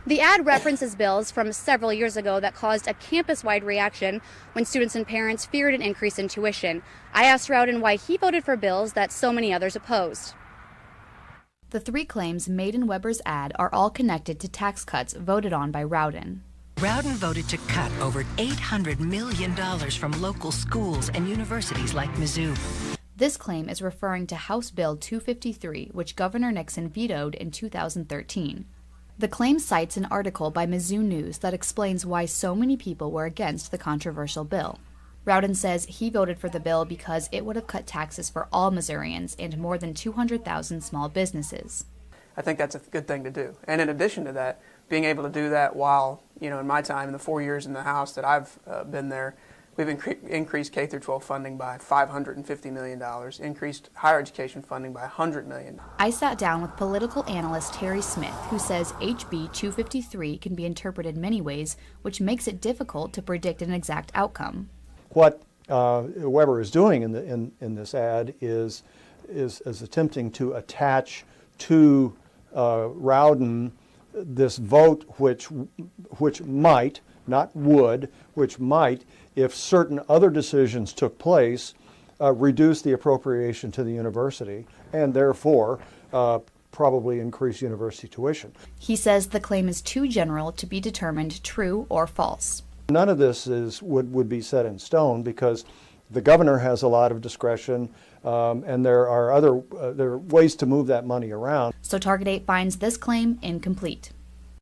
The ad references bills from several years ago that caused a campus-wide reaction when students and parents feared an increase in tuition. I asked Rowden why he voted for bills that so many others opposed. The three claims made in Weber's ad are all connected to tax cuts voted on by Rowden. Rowden voted to cut over $800 million from local schools and universities like Mizzou. This claim is referring to House Bill 253, which Governor Nixon vetoed in 2013. The claim cites an article by Mizzou News that explains why so many people were against the controversial bill. Rowden says he voted for the bill because it would have cut taxes for all Missourians and more than 200,000 small businesses. I think that's a good thing to do. And in addition to that, being able to do that while, in my time, in the 4 years in the House that I've been there, we've increased K-12 funding by $550 million, increased higher education funding by $100 million. I sat down with political analyst Terry Smith, who says HB 253 can be interpreted many ways, which makes it difficult to predict an exact outcome. What Weber is doing in this ad is attempting to attach to Rowden this vote which might, not would, which might, if certain other decisions took place, reduce the appropriation to the university and therefore probably increase university tuition. He says the claim is too general to be determined true or false. None of this would be set in stone because the governor has a lot of discretion and there are ways to move that money around. So Target 8 finds this claim incomplete.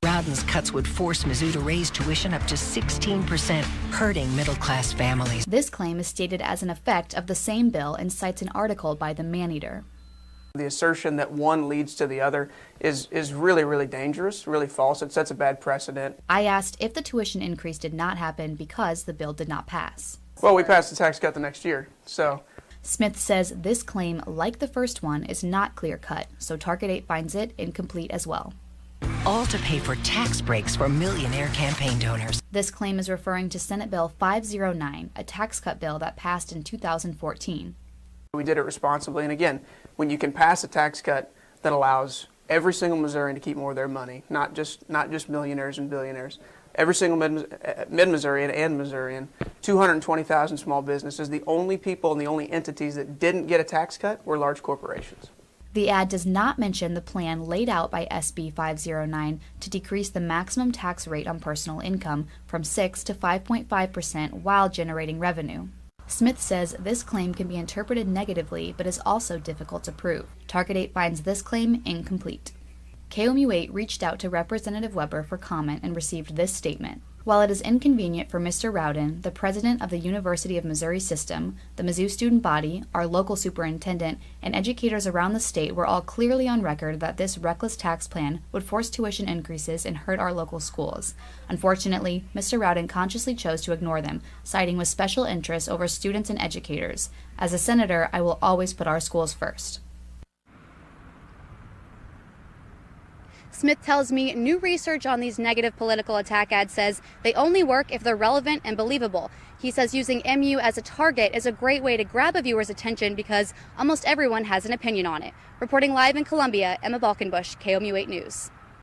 Rowden's cuts would force Mizzou to raise tuition up to 16%, hurting middle-class families. This claim is stated as an effect of the same bill and cites an article by the Maneater. The assertion that one leads to the other is really, really dangerous, really false. It sets a bad precedent. I asked if the tuition increase did not happen because the bill did not pass. Well, we passed the tax cut the next year, so. Smith says this claim, like the first one, is not clear-cut, so Target 8 finds it incomplete as well. All to pay for tax breaks for millionaire campaign donors. This claim is referring to Senate Bill 509, a tax cut bill that passed in 2014. We did it responsibly, and again, when you can pass a tax cut that allows every single Missourian to keep more of their money, not just millionaires and billionaires, every single mid-Missourian and Missourian, 220,000 small businesses, the only people and the only entities that didn't get a tax cut were large corporations. The ad does not mention the plan laid out by SB 509 to decrease the maximum tax rate on personal income from 6 to 5.5% while generating revenue. Smith says this claim can be interpreted negatively but is also difficult to prove. Target 8 finds this claim incomplete. KOMU 8 reached out to Representative Weber for comment and received this statement. While it is inconvenient for Mr. Rowden, the president of the University of Missouri System, the Mizzou student body, our local superintendent, and educators around the state were all clearly on record that this reckless tax plan would force tuition increases and hurt our local schools. Unfortunately, Mr. Rowden consciously chose to ignore them, siding with special interests over students and educators. As a senator, I will always put our schools first. Smith tells me new research on these negative political attack ads says they only work if they're relevant and believable. He says using MU as a target is a great way to grab a viewer's attention because almost everyone has an opinion on it. Reporting live in Columbia, Emma Balkenbush, KOMU 8 News.